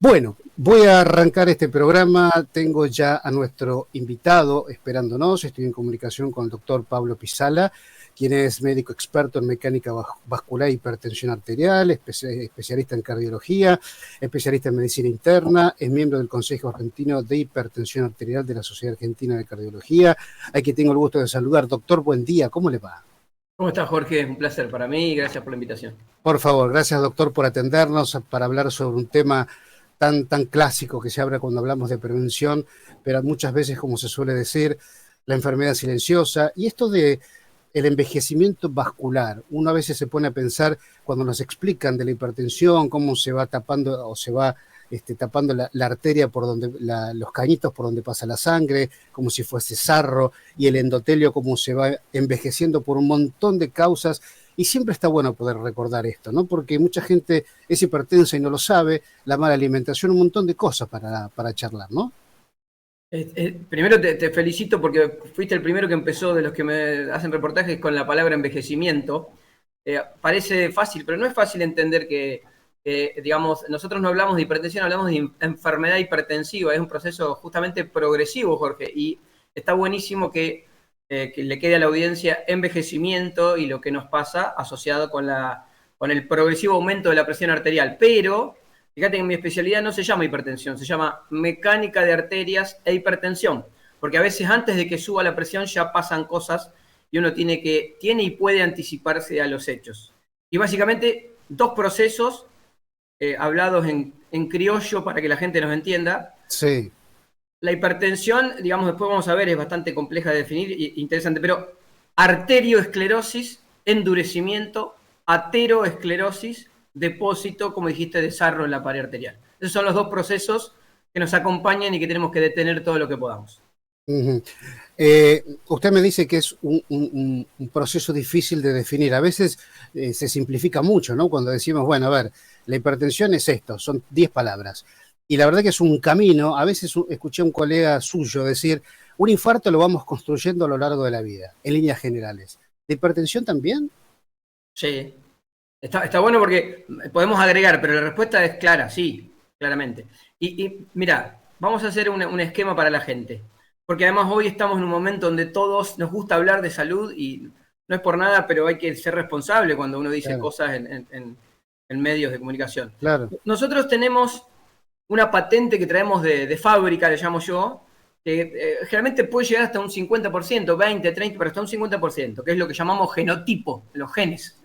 Bueno, voy a arrancar este programa. Tengo ya a nuestro invitado esperándonos. Estoy en comunicación con el doctor Pablo Pisala, quien es médico experto en mecánica vascular e hipertensión arterial, especialista en cardiología, especialista en medicina interna, es miembro del Consejo Argentino de Hipertensión Arterial de la Sociedad Argentina de Cardiología, a quien tengo el gusto de saludar. Doctor, buen día, ¿cómo le va? ¿Cómo estás, Jorge? Un placer para mí y gracias por la invitación. Por favor, gracias doctor por atendernos para hablar sobre un tema tan clásico que se habla cuando hablamos de prevención, pero muchas veces, como se suele decir, la enfermedad silenciosa y esto de el envejecimiento vascular. Uno a veces se pone a pensar cuando nos explican de la hipertensión, cómo se va tapando o se va tapando la arteria por donde, los cañitos por donde pasa la sangre, como si fuese sarro, y el endotelio como se va envejeciendo por un montón de causas. Y siempre está bueno poder recordar esto, ¿no? Porque mucha gente es hipertensa y no lo sabe, la mala alimentación, un montón de cosas para charlar, ¿no? Primero te felicito porque fuiste el primero que empezó de los que me hacen reportajes con la palabra envejecimiento. Parece fácil, pero no es fácil entender que, digamos, nosotros no hablamos de hipertensión, hablamos de enfermedad hipertensiva. Es un proceso justamente progresivo, Jorge, y está buenísimo que le quede a la audiencia envejecimiento y lo que nos pasa asociado con el progresivo aumento de la presión arterial. Pero fíjate que mi especialidad no se llama hipertensión, se llama mecánica de arterias e hipertensión, porque a veces antes de que suba la presión ya pasan cosas y uno tiene y puede anticiparse a los hechos. Y básicamente dos procesos hablados en criollo para que la gente nos entienda. Sí. La hipertensión, digamos, después vamos a ver, es bastante compleja de definir e interesante, pero arterioesclerosis, endurecimiento, ateroesclerosis, depósito, como dijiste, de sarro en la pared arterial. Esos son los dos procesos que nos acompañan y que tenemos que detener todo lo que podamos. Uh-huh. Usted me dice que es un proceso difícil de definir. A veces se simplifica mucho, ¿no? Cuando decimos, bueno, a ver, la hipertensión es esto, son 10 palabras. Y la verdad que es un camino. A veces escuché a un colega suyo decir, un infarto lo vamos construyendo a lo largo de la vida, en líneas generales. ¿La hipertensión también? Sí. Está bueno porque podemos agregar, pero la respuesta es clara, sí, claramente. Y mira, vamos a hacer un esquema para la gente, porque además hoy estamos en un momento donde todos nos gusta hablar de salud y no es por nada, pero hay que ser responsable cuando uno dice cosas en medios de comunicación. Claro. Nosotros tenemos una patente que traemos de fábrica, le llamo yo, que generalmente puede llegar hasta un 50%, 20, 30, pero hasta un 50%, que es lo que llamamos genotipo, los genes.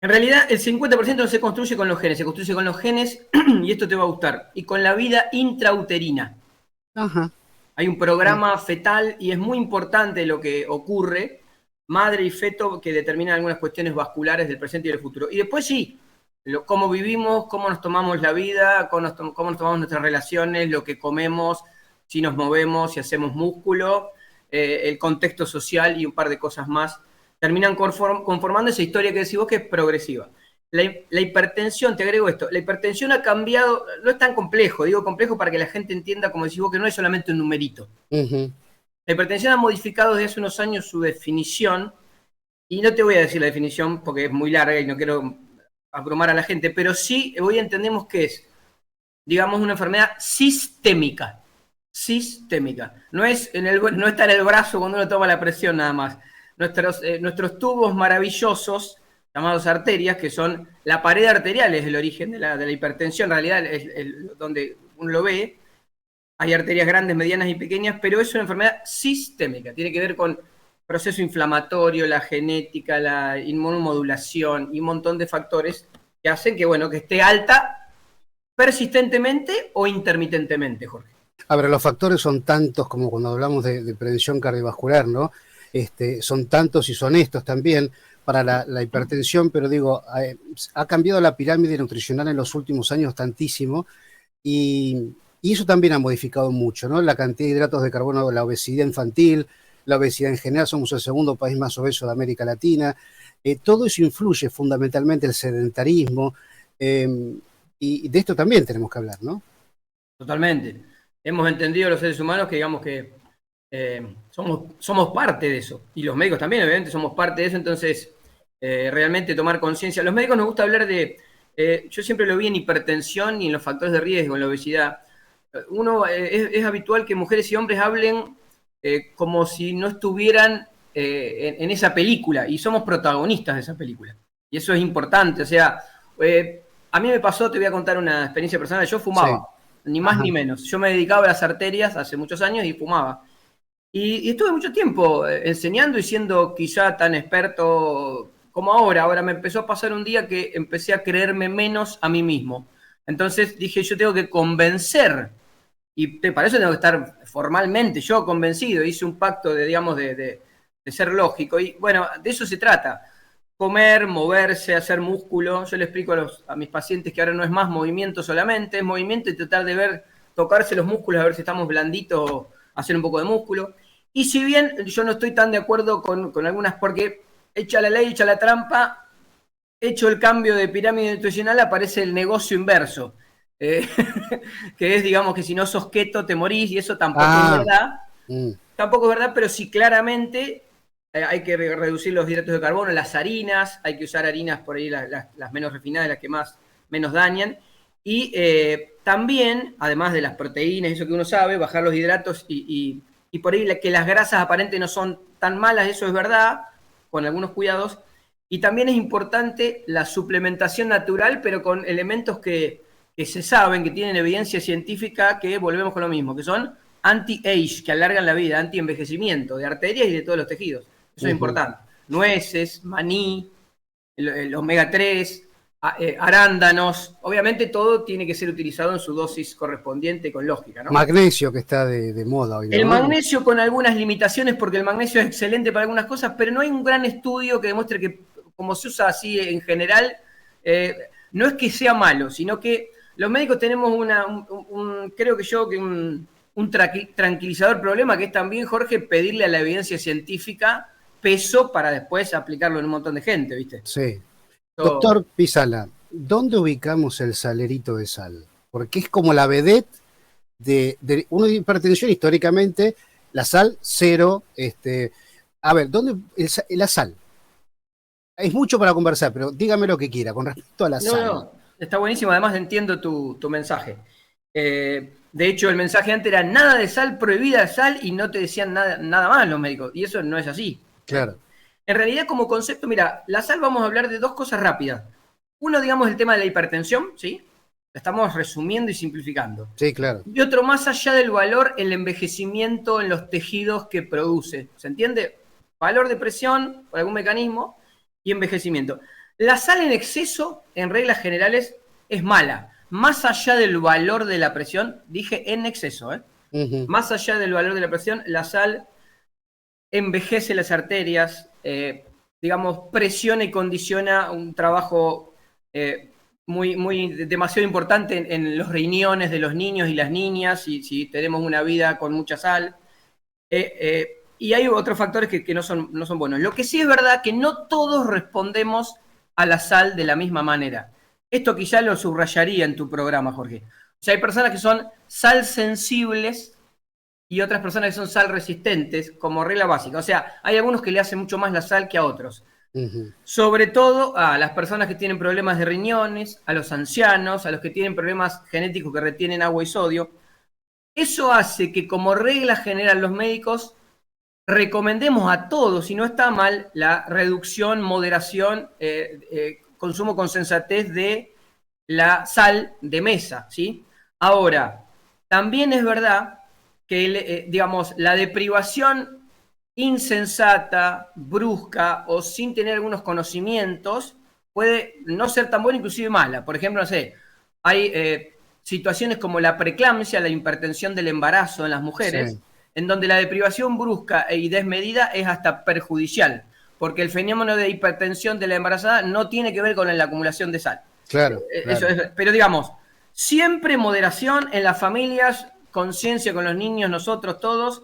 En realidad, el 50% no se construye con los genes, se construye con los genes, y esto te va a gustar, y con la vida intrauterina. Ajá. Hay un programa fetal y es muy importante lo que ocurre, madre y feto, que determinan algunas cuestiones vasculares del presente y del futuro. Y después sí, cómo vivimos, cómo nos tomamos la vida, cómo nos tomamos nuestras relaciones, lo que comemos, si nos movemos, si hacemos músculo, el contexto social y un par de cosas más terminan conformando esa historia que decís vos que es progresiva. La hipertensión, te agrego esto, la hipertensión ha cambiado, no es tan complejo, digo complejo para que la gente entienda, como decís vos, que no es solamente un numerito. Uh-huh. La hipertensión ha modificado desde hace unos años su definición, y no te voy a decir la definición porque es muy larga y no quiero abrumar a la gente, pero sí hoy entendemos que es, digamos, una enfermedad sistémica. Sistémica. No está en el brazo cuando uno toma la presión nada más. Nuestros tubos maravillosos, llamados arterias, que son la pared arterial, es el origen de la hipertensión, en realidad es donde uno lo ve. Hay arterias grandes, medianas y pequeñas, pero es una enfermedad sistémica. Tiene que ver con proceso inflamatorio, la genética, la inmunomodulación y un montón de factores que hacen que, bueno, que esté alta persistentemente o intermitentemente, Jorge. A ver, los factores son tantos como cuando hablamos de prevención cardiovascular, ¿no? Son tantos y son estos también para la hipertensión, pero digo, ha cambiado la pirámide nutricional en los últimos años tantísimo y eso también ha modificado mucho, ¿no? La cantidad de hidratos de carbono, la obesidad infantil, la obesidad en general, somos el segundo país más obeso de América Latina, todo eso influye fundamentalmente el sedentarismo, y de esto también tenemos que hablar, ¿no? Totalmente. Hemos entendido los seres humanos que digamos que somos parte de eso, y los médicos también, obviamente, somos parte de eso, entonces realmente tomar conciencia. Los médicos nos gusta hablar de yo siempre lo vi en hipertensión y en los factores de riesgo, en la obesidad. Es habitual que mujeres y hombres hablen como si no estuvieran en esa película, y somos protagonistas de esa película. Y eso es importante. O sea, a mí me pasó, te voy a contar una experiencia personal, yo fumaba, Sí. ni más Ajá. ni menos. Yo me dedicaba a las arterias hace muchos años y fumaba. Y estuve mucho tiempo enseñando y siendo quizá tan experto como ahora. Ahora me empezó a pasar un día que empecé a creerme menos a mí mismo. Entonces dije, yo tengo que convencer, y para eso tengo que estar formalmente yo convencido. Hice un pacto de, digamos, de ser lógico. Y bueno, de eso se trata. Comer, moverse, hacer músculo. Yo le explico a mis pacientes que ahora no es más movimiento solamente, es movimiento y tratar de ver, tocarse los músculos, a ver si estamos blanditos, hacer un poco de músculo. Y si bien yo no estoy tan de acuerdo con algunas, porque hecha la ley, hecha la trampa, hecho el cambio de pirámide nutricional, aparece el negocio inverso. Eh, que es, digamos, que si no sos keto te morís, y eso tampoco es Ah, verdad. mm, Tampoco es verdad, pero sí claramente hay que reducir los hidratos de carbono, las harinas, hay que usar harinas por ahí las menos refinadas, las que menos dañan. Y también, además de las proteínas, eso que uno sabe, bajar los hidratos y por ahí que las grasas aparentes no son tan malas, eso es verdad, con algunos cuidados. Y también es importante la suplementación natural, pero con elementos que se saben, que tienen evidencia científica, que volvemos con lo mismo, que son anti-age, que alargan la vida, anti-envejecimiento de arterias y de todos los tejidos. Eso es ujú. importante. Nueces, maní, el omega 3, arándanos. Obviamente todo tiene que ser utilizado en su dosis correspondiente con lógica, ¿no? Magnesio que está de moda hoy, El ¿no? magnesio con algunas limitaciones, porque el magnesio es excelente para algunas cosas, pero no hay un gran estudio que demuestre que, como se usa así en general, no es que sea malo, sino que los médicos tenemos creo que yo, que un tranquilizador problema, que es también, Jorge, pedirle a la evidencia científica peso para después aplicarlo en un montón de gente, ¿viste? Sí. Eso, Doctor Pisala, ¿dónde ubicamos el salerito de sal? Porque es como la vedette de una hipertensión históricamente, la sal cero. A ver, ¿dónde la sal? Es mucho para conversar, pero dígame lo que quiera con respecto a la no, sal. no, está buenísimo. Además, entiendo tu mensaje. De hecho, el mensaje antes era nada de sal, prohibida sal, y no te decían nada más los médicos. Y eso no es así. Claro, En realidad, como concepto, mira, la sal, vamos a hablar de dos cosas rápidas. Uno, digamos, el tema de la hipertensión, ¿sí? Estamos resumiendo y simplificando. sí, claro. Y otro, más allá del valor, el envejecimiento en los tejidos que produce. ¿Se entiende? Valor de presión por algún mecanismo y envejecimiento. La sal en exceso, en reglas generales, es mala. Más allá del valor de la presión, dije en exceso, ¿eh? Ujú. Más allá del valor de la presión, la sal envejece las arterias, digamos, presiona y condiciona un trabajo demasiado importante en los riñones de los niños y las niñas, si tenemos una vida con mucha sal. Y hay otros factores que no son buenos. Lo que sí es verdad que no todos respondemos a la sal de la misma manera. Esto quizá lo subrayaría en tu programa, Jorge. O sea, hay personas que son sal sensibles y otras personas que son sal resistentes, como regla básica. O sea, hay algunos que le hacen mucho más la sal que a otros. Ujú. Sobre todo a las personas que tienen problemas de riñones, a los ancianos, a los que tienen problemas genéticos que retienen agua y sodio. Eso hace que, como regla general, los médicos recomendemos a todos, si no está mal, la reducción, moderación, consumo con sensatez de la sal de mesa, ¿sí? Ahora, también es verdad que, digamos, la deprivación insensata, brusca o sin tener algunos conocimientos puede no ser tan buena, inclusive mala. Por ejemplo, no sé, hay situaciones como la preeclampsia, la hipertensión del embarazo en las mujeres, Sí, en donde la deprivación brusca y desmedida es hasta perjudicial, porque el fenómeno de hipertensión de la embarazada no tiene que ver con la acumulación de sal. claro, Eso claro. es, pero digamos, siempre moderación en las familias, conciencia con los niños, nosotros todos,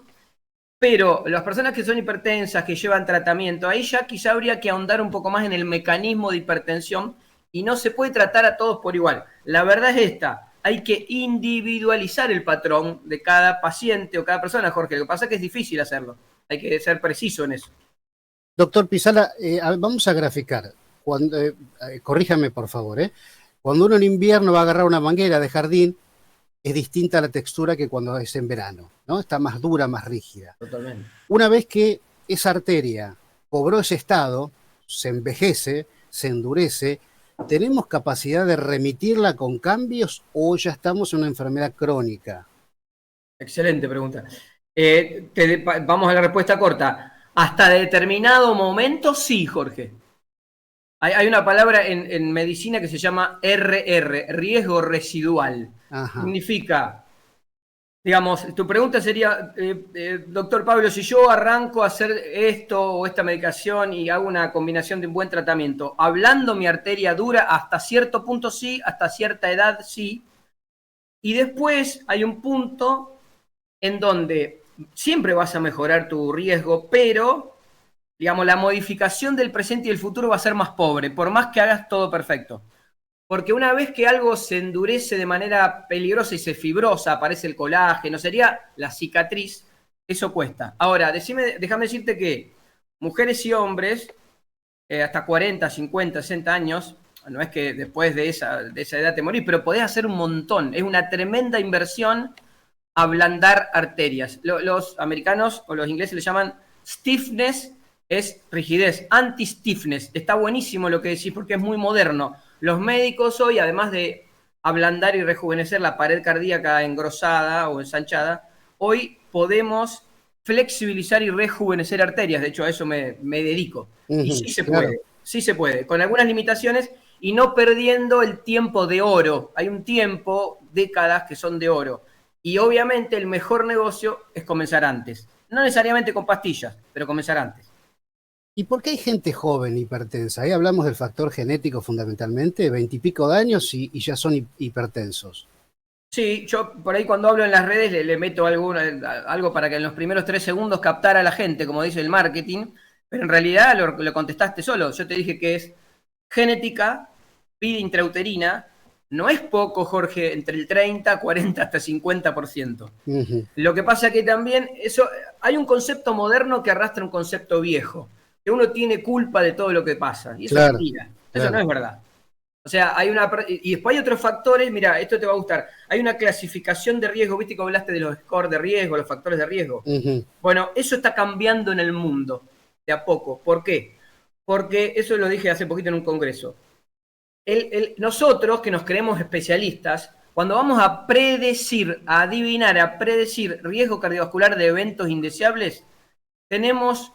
pero las personas que son hipertensas, que llevan tratamiento, ahí ya quizá habría que ahondar un poco más en el mecanismo de hipertensión, y no se puede tratar a todos por igual. La verdad es esta, hay que individualizar el patrón de cada paciente o cada persona, Jorge. Lo que pasa es que es difícil hacerlo, hay que ser preciso en eso. Doctor Pisala, vamos a graficar. Corríjame, por favor, ¿eh? Cuando uno en invierno va a agarrar una manguera de jardín, es distinta la textura que cuando es en verano, ¿no? Está más dura, más rígida. Totalmente. Una vez que esa arteria cobró ese estado, se envejece, se endurece, ¿tenemos capacidad de remitirla con cambios o ya estamos en una enfermedad crónica? Excelente pregunta. Vamos a la respuesta corta. Hasta determinado momento, sí, Jorge. Hay una palabra en medicina que se llama RR, riesgo residual. Ajá. Significa, digamos, tu pregunta sería, doctor Pablo, si yo arranco a hacer esto o esta medicación y hago una combinación de un buen tratamiento, hablando mi arteria dura hasta cierto punto sí, hasta cierta edad sí, y después hay un punto en donde siempre vas a mejorar tu riesgo, pero, digamos, la modificación del presente y el futuro va a ser más pobre, por más que hagas todo perfecto. Porque una vez que algo se endurece de manera peligrosa y se fibrosa, aparece el colágeno, sería la cicatriz, eso cuesta. Ahora, déjame decirte que mujeres y hombres, hasta 40, 50, 60 años, no es que después de esa edad te morís, pero podés hacer un montón. Es una tremenda inversión ablandar arterias. Los americanos o los ingleses le llaman stiffness, es rigidez, anti-stiffness. Está buenísimo lo que decís porque es muy moderno. Los médicos hoy, además de ablandar y rejuvenecer la pared cardíaca engrosada o ensanchada, hoy podemos flexibilizar y rejuvenecer arterias. De hecho, a eso me dedico. Y sí se puede, sí se puede, con algunas limitaciones y no perdiendo el tiempo de oro. Hay un tiempo, décadas que son de oro. Y obviamente el mejor negocio es comenzar antes. No necesariamente con pastillas, pero comenzar antes. ¿Y por qué hay gente joven hipertensa? Ahí hablamos del factor genético fundamentalmente, 20 y pico de años y ya son hipertensos. Sí, yo por ahí cuando hablo en las redes le meto algo para que en los primeros 3 segundos captara a la gente, como dice el marketing, pero en realidad lo contestaste solo. Yo te dije que es genética, vida intrauterina, no es poco, Jorge, entre el 30, 40 hasta 50%. Lo que pasa que también hay un concepto moderno que arrastra un concepto viejo, que uno tiene culpa de todo lo que pasa, y eso es mentira, eso no es verdad. O sea, y después hay otros factores, mira, esto te va a gustar, hay una clasificación de riesgo, viste que hablaste de los scores de riesgo, los factores de riesgo. Bueno, eso está cambiando en el mundo, de a poco. ¿Por qué? Porque, eso lo dije hace poquito en un congreso, nosotros que nos creemos especialistas, cuando vamos a predecir, a adivinar, a predecir riesgo cardiovascular de eventos indeseables, tenemos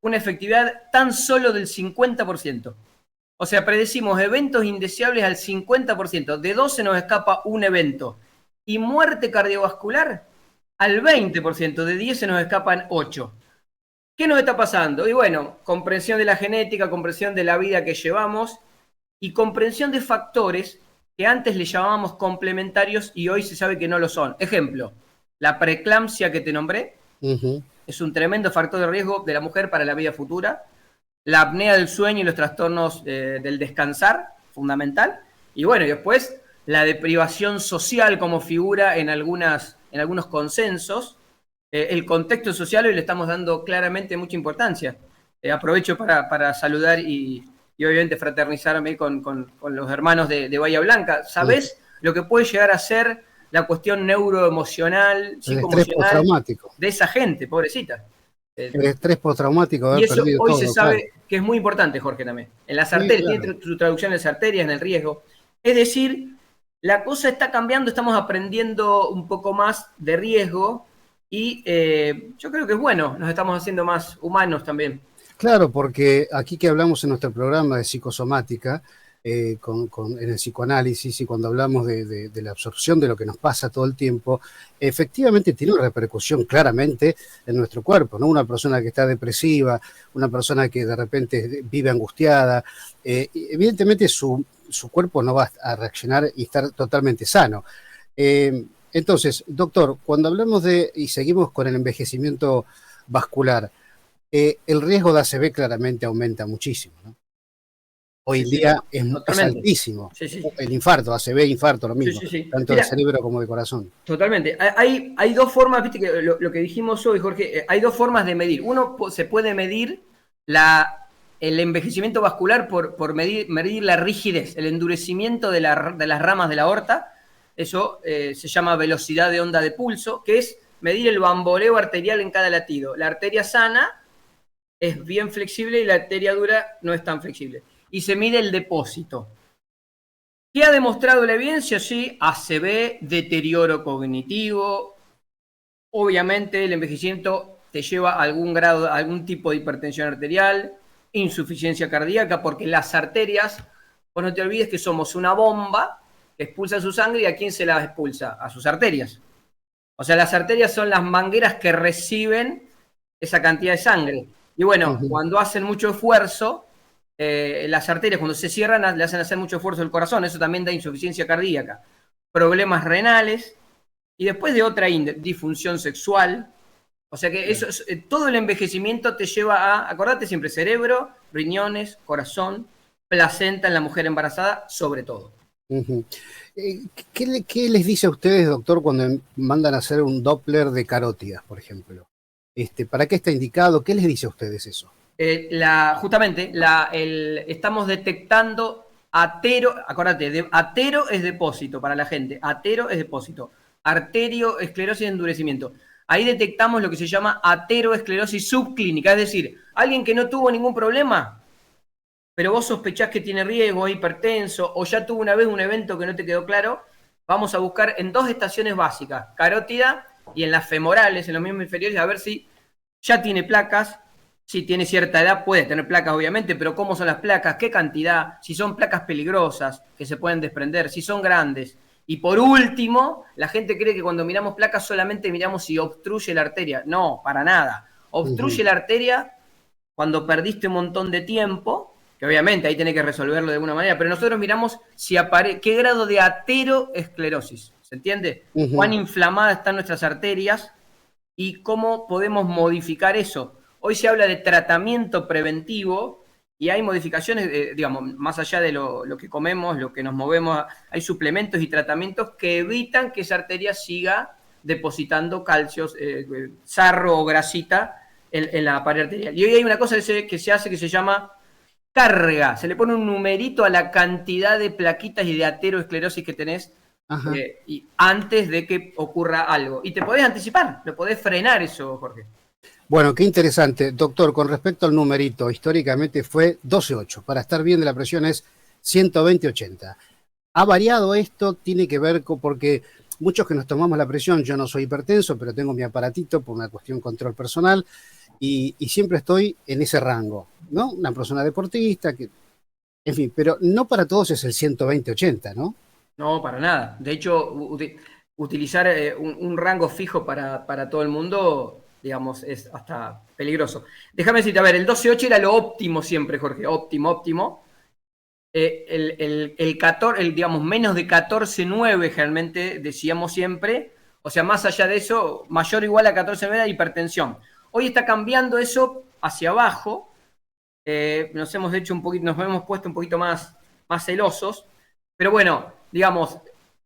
una efectividad tan solo del 50%. O sea, predecimos eventos indeseables al 50%. De 12 nos escapa un evento. Y muerte cardiovascular al 20%. De 10 se nos escapan 8. ¿Qué nos está pasando? Y bueno, comprensión de la genética, comprensión de la vida que llevamos y comprensión de factores que antes le llamábamos complementarios y hoy se sabe que no lo son. Ejemplo, la preeclampsia que te nombré es un tremendo factor de riesgo de la mujer para la vida futura. La apnea del sueño y los trastornos del descansar, fundamental. Y bueno, y después la deprivación social como figura en algunos consensos. El contexto social hoy le estamos dando claramente mucha importancia. Aprovecho para saludar y obviamente fraternizarme con los hermanos de Bahía Blanca. ¿Sabés lo que puede llegar a ser la cuestión neuroemocional, psicoemocional de esa gente, pobrecita? El estrés postraumático de haber perdido todo. Y eso hoy se sabe que es muy importante, Jorge, también. En las arterias, tiene su traducción en las arterias, en el riesgo. Es decir, la cosa está cambiando, estamos aprendiendo un poco más de riesgo y yo creo que es bueno, nos estamos haciendo más humanos también. Claro, porque aquí que hablamos en nuestro programa de psicosomática, en el psicoanálisis y cuando hablamos de la absorción de lo que nos pasa todo el tiempo, efectivamente tiene una repercusión claramente en nuestro cuerpo, ¿no? Una persona que está depresiva, una persona que de repente vive angustiada, evidentemente su cuerpo no va a reaccionar y estar totalmente sano. Entonces, doctor, cuando hablamos y seguimos con el envejecimiento vascular, el riesgo de ACV claramente aumenta muchísimo, ¿no? Hoy en día es altísimo. El infarto, ACV, infarto, lo mismo, tanto de cerebro como de corazón. Totalmente. Hay dos formas, viste que lo que dijimos hoy, Jorge, hay dos formas de medir. Uno, se puede medir el envejecimiento vascular por medir la rigidez, el endurecimiento de las ramas de la aorta. Eso se llama velocidad de onda de pulso, que es medir el bamboleo arterial en cada latido. La arteria sana es bien flexible y la arteria dura no es tan flexible. Y se mide el depósito. ¿Qué ha demostrado la evidencia? Sí, ACV, deterioro cognitivo. Obviamente el envejecimiento te lleva a algún grado, a algún tipo de hipertensión arterial, insuficiencia cardíaca, porque las arterias, vos no te olvides que somos una bomba que expulsa su sangre, ¿y a quién se la expulsa? A sus arterias. O sea, las arterias son las mangueras que reciben esa cantidad de sangre. Y bueno, cuando hacen mucho esfuerzo, las arterias cuando se cierran le hacen hacer mucho esfuerzo al corazón, eso también da insuficiencia cardíaca, problemas renales y después de otra disfunción sexual. O sea que eso, todo el envejecimiento te lleva a, acordate siempre, cerebro, riñones, corazón, placenta en la mujer embarazada, sobre todo. ¿Qué les dice a ustedes, doctor, cuando mandan a hacer un Doppler de carótidas, por ejemplo? ¿Para qué está indicado? ¿Qué les dice a ustedes eso? Justamente, estamos detectando atero, acordate, atero es depósito para la gente, atero es depósito, arterioesclerosis de endurecimiento. Ahí detectamos lo que se llama ateroesclerosis subclínica, es decir, alguien que no tuvo ningún problema, pero vos sospechás que tiene riesgo, es hipertenso, o ya tuvo una vez un evento que no te quedó claro, vamos a buscar en 2 estaciones básicas, carótida y en las femorales, en los miembros inferiores, a ver si ya tiene placas. Si tiene cierta edad puede tener placas, obviamente, pero ¿cómo son las placas? ¿Qué cantidad? Si son placas peligrosas que se pueden desprender, si son grandes. Y por último, la gente cree que cuando miramos placas solamente miramos si obstruye la arteria. No, para nada. Obstruye la arteria cuando perdiste un montón de tiempo, que obviamente ahí tenés que resolverlo de alguna manera, pero nosotros miramos si qué grado de ateroesclerosis, ¿se entiende? Cuán inflamadas están nuestras arterias y cómo podemos modificar eso. Hoy se habla de tratamiento preventivo y hay modificaciones, digamos, más allá de lo que comemos, lo que nos movemos, hay suplementos y tratamientos que evitan que esa arteria siga depositando calcios, sarro o grasita en la pared arterial. Y hoy hay una cosa que se hace que se llama carga. Se le pone un numerito a la cantidad de plaquitas y de ateroesclerosis que tenés y antes de que ocurra algo. Y te podés anticipar, lo podés frenar eso, Jorge. Bueno, qué interesante. Doctor, con respecto al numerito, históricamente fue 12,8. Para estar bien de la presión es 120/80. ¿Ha variado esto? Tiene que ver porque muchos que nos tomamos la presión, yo no soy hipertenso, pero tengo mi aparatito por una cuestión de control personal y siempre estoy en ese rango, ¿no? Una persona deportista, en fin, pero no para todos es el 120/80, ¿no? No, para nada. De hecho, utilizar un rango fijo para todo el mundo, digamos, es hasta peligroso. Déjame decirte, a ver, el 12,8 era lo óptimo siempre, Jorge, óptimo. Digamos, menos de 14,9 generalmente decíamos siempre, o sea, más allá de eso, mayor o igual a 14,9 era hipertensión. Hoy está cambiando eso hacia abajo, nos hemos puesto un poquito más celosos, pero bueno, digamos,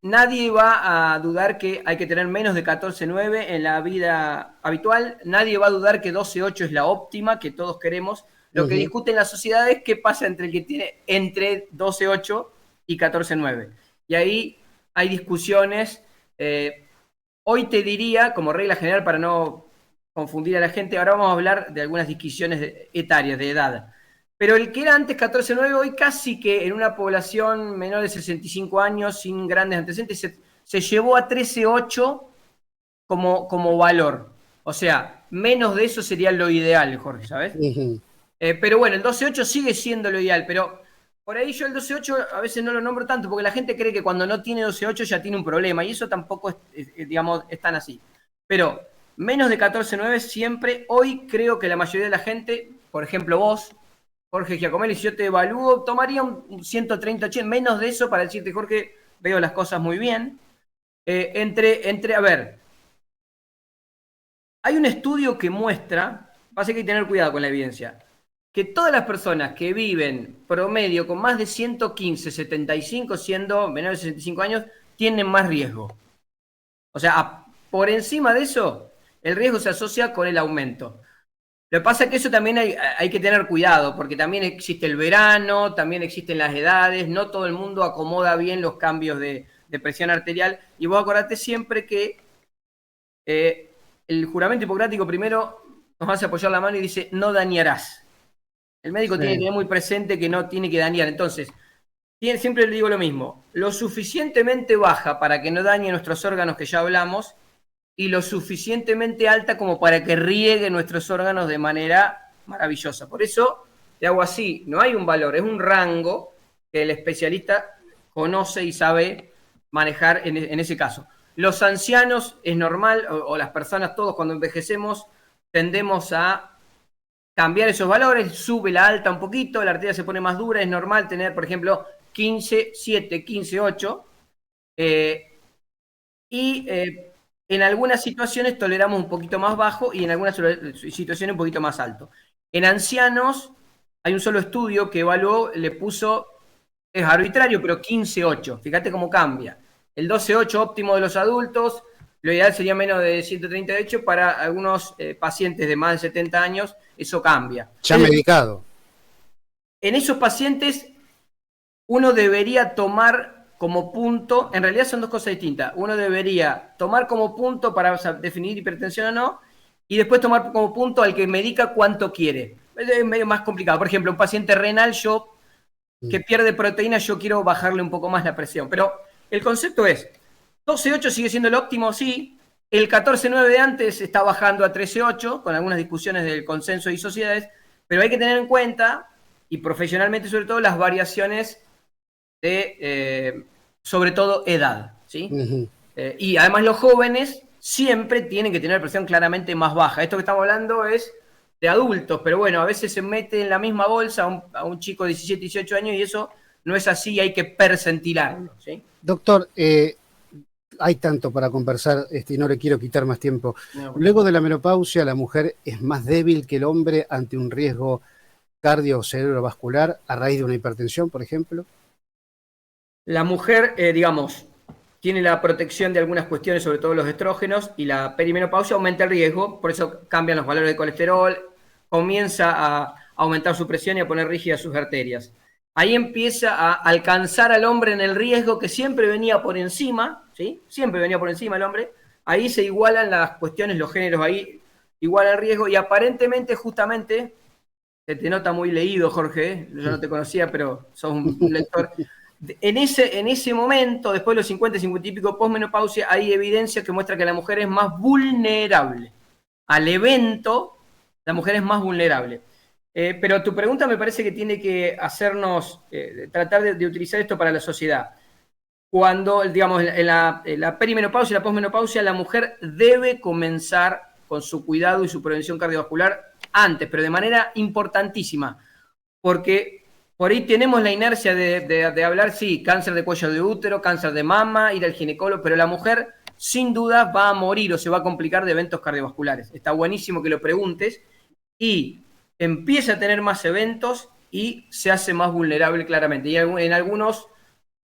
nadie va a dudar que hay que tener menos de 14,9 en la vida habitual, nadie va a dudar que 12,8 es la óptima que todos queremos. Lo que discuten las sociedades es qué pasa entre el que tiene entre 12,8 y 14,9. Y ahí hay discusiones. Hoy te diría, como regla general, para no confundir a la gente, ahora vamos a hablar de algunas discusiones etarias, de edad. Pero el que era antes 14,9, hoy casi que en una población menor de 65 años, sin grandes antecedentes, se llevó a 13,8 como valor. O sea, menos de eso sería lo ideal, Jorge, ¿sabes? Pero bueno, el 12,8 sigue siendo lo ideal, pero por ahí yo el 12,8 a veces no lo nombro tanto, porque la gente cree que cuando no tiene 12,8 ya tiene un problema, y eso tampoco digamos, es tan así. Pero menos de 14,9 siempre. Hoy creo que la mayoría de la gente, por ejemplo vos, Jorge Giacomelli, si yo te evalúo, tomaría un 130/80, menos de eso para decirte, Jorge, veo las cosas muy bien. A ver, hay un estudio que muestra, pasa que hay que tener cuidado con la evidencia, que todas las personas que viven promedio con más de 115/75, siendo menores de 65 años, tienen más riesgo. O sea, por encima de eso, el riesgo se asocia con el aumento. Lo que pasa es que eso también hay que tener cuidado, porque también existe el verano, también existen las edades, no todo el mundo acomoda bien los cambios de presión arterial. Y vos acordate siempre que el juramento hipocrático primero nos hace apoyar la mano y dice, no dañarás. El médico tiene que Sí. tener muy presente que no tiene que dañar. Entonces, siempre le digo lo mismo, lo suficientemente baja para que no dañe nuestros órganos que ya hablamos, y lo suficientemente alta como para que riegue nuestros órganos de manera maravillosa. Por eso te hago así, no hay un valor, es un rango que el especialista conoce y sabe manejar en ese caso. Los ancianos es normal, o las personas todos cuando envejecemos tendemos a cambiar esos valores, sube la alta un poquito, la arteria se pone más dura, es normal tener, por ejemplo, 15,7, 15,8, y en algunas situaciones toleramos un poquito más bajo y en algunas situaciones un poquito más alto. En ancianos hay un solo estudio que evaluó, le puso, es arbitrario, pero 15,8. Fíjate cómo cambia. El 12,8 óptimo de los adultos, lo ideal sería menos de 138, para algunos pacientes de más de 70 años, eso cambia. Ya medicado. En esos pacientes uno debería tomar como punto, en realidad son dos cosas distintas, uno debería tomar como punto para definir hipertensión o no, y después tomar como punto al que medica cuánto quiere. Es medio más complicado. Por ejemplo, un paciente renal, yo que pierde proteína, yo quiero bajarle un poco más la presión. Pero el concepto es, 12,8 sigue siendo el óptimo, sí. El 14,9 de antes está bajando a 13,8, con algunas discusiones del consenso y sociedades, pero hay que tener en cuenta, y profesionalmente sobre todo, las variaciones de, sobre todo, edad, ¿sí? Ujú. Y además los jóvenes siempre tienen que tener presión claramente más baja. Esto que estamos hablando es de adultos, pero bueno, a veces se mete en la misma bolsa a un chico de 17, 18 años y eso no es así, hay que percentilarlo, ¿sí? Doctor, hay tanto para conversar y no le quiero quitar más tiempo. No, por Luego favor. de la menopausia, la mujer es más débil que el hombre ante un riesgo cardio o cerebrovascular a raíz de una hipertensión, por ejemplo. La mujer, digamos, tiene la protección de algunas cuestiones, sobre todo los estrógenos, y la perimenopausia aumenta el riesgo, por eso cambian los valores de colesterol, comienza a aumentar su presión y a poner rígidas sus arterias. Ahí empieza a alcanzar al hombre en el riesgo que siempre venía por encima, ¿sí? Siempre venía por encima el hombre. Ahí se igualan las cuestiones, los géneros, ahí iguala el riesgo, y aparentemente, justamente, se te nota muy leído, Jorge, ¿eh? Yo no te conocía, pero sos un lector. En ese momento, después de los 50, 50 y pico, posmenopausia, hay evidencia que muestra que la mujer es más vulnerable. Al evento, la mujer es más vulnerable. Pero tu pregunta me parece que tiene que hacernos tratar de utilizar esto para la sociedad. Cuando, digamos, en la perimenopausia y la posmenopausia, la mujer debe comenzar con su cuidado y su prevención cardiovascular antes, pero de manera importantísima, porque por ahí tenemos la inercia de hablar, sí, cáncer de cuello de útero, cáncer de mama, ir al ginecólogo, pero la mujer sin duda va a morir o se va a complicar de eventos cardiovasculares. Está buenísimo que lo preguntes, y empieza a tener más eventos y se hace más vulnerable claramente. Y en algunos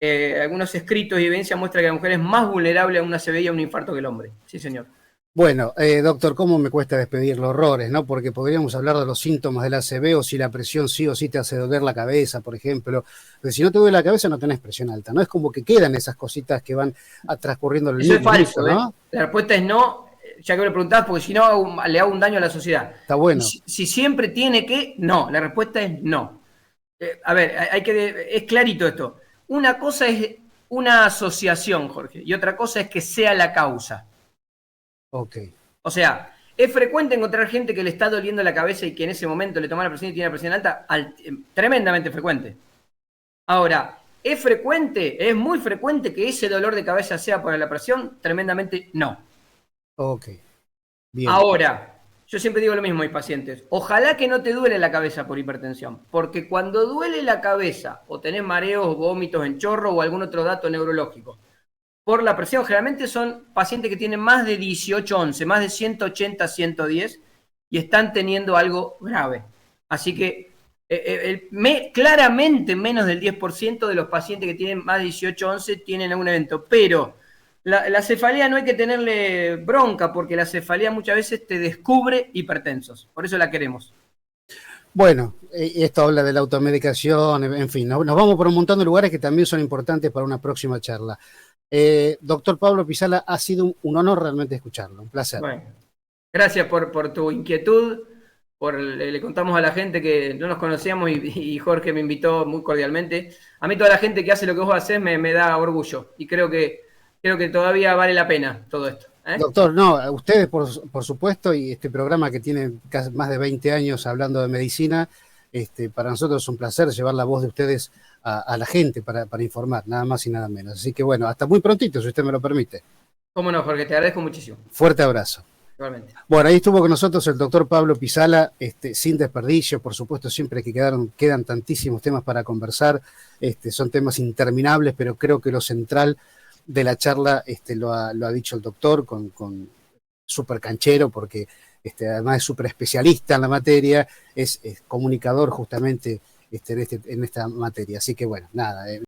escritos y evidencia muestra que la mujer es más vulnerable a una ACV y a un infarto que el hombre. Sí, señor. Bueno, doctor, ¿cómo me cuesta despedir los horrores, no? Porque podríamos hablar de los síntomas del ACV o si la presión sí o sí te hace doler la cabeza, por ejemplo. Pero si no te duele la cabeza no tenés presión alta, ¿no? Es como que quedan esas cositas que van transcurriendo el Eso es mito, falso, ¿eh? ¿no? La respuesta es no, ya que me preguntás, porque si no le hago un daño a la sociedad. Está bueno. Si siempre tiene que, no. La respuesta es no. A ver, es clarito esto. Una cosa es una asociación, Jorge, y otra cosa es que sea la causa. Ok. O sea, es frecuente encontrar gente que le está doliendo la cabeza y que en ese momento le toma la presión y tiene la presión alta, tremendamente frecuente. Ahora, ¿es frecuente? ¿Es muy frecuente que ese dolor de cabeza sea por la presión? Tremendamente no. Ok. Bien. Ahora, yo siempre digo lo mismo a mis pacientes. Ojalá que no te duele la cabeza por hipertensión, porque cuando duele la cabeza o tenés mareos, vómitos en chorro o algún otro dato neurológico, por la presión, generalmente son pacientes que tienen más de 18-11, más de 180-110 y están teniendo algo grave. Así que claramente menos del 10% de los pacientes que tienen más de 18-11 tienen algún evento, pero la cefalea no hay que tenerle bronca, porque la cefalea muchas veces te descubre hipertensos. Por eso la queremos. Bueno, esto habla de la automedicación, en fin, nos vamos por un montón de lugares que también son importantes para una próxima charla. Doctor Pablo Pisala, ha sido un honor realmente escucharlo, un placer. Bueno, gracias por tu inquietud. Le contamos a la gente que no nos conocíamos y Jorge me invitó muy cordialmente. A mí toda la gente que hace lo que vos hacés me da orgullo y creo que todavía vale la pena todo esto. Doctor, no, a ustedes por supuesto, y este programa que tiene casi más de 20 años hablando de medicina, para nosotros es un placer llevar la voz de ustedes a la gente para informar, nada más y nada menos. Así que bueno, hasta muy prontito, si usted me lo permite. Cómo no, Jorge, te agradezco muchísimo. Fuerte abrazo. Igualmente. Bueno, ahí estuvo con nosotros el doctor Pablo Pisala, sin desperdicio, por supuesto, siempre que quedan tantísimos temas para conversar, son temas interminables, pero creo que lo central de la charla lo ha dicho el doctor con súper canchero, porque además es súper especialista en la materia, es comunicador justamente en esta materia. Así que bueno, nada.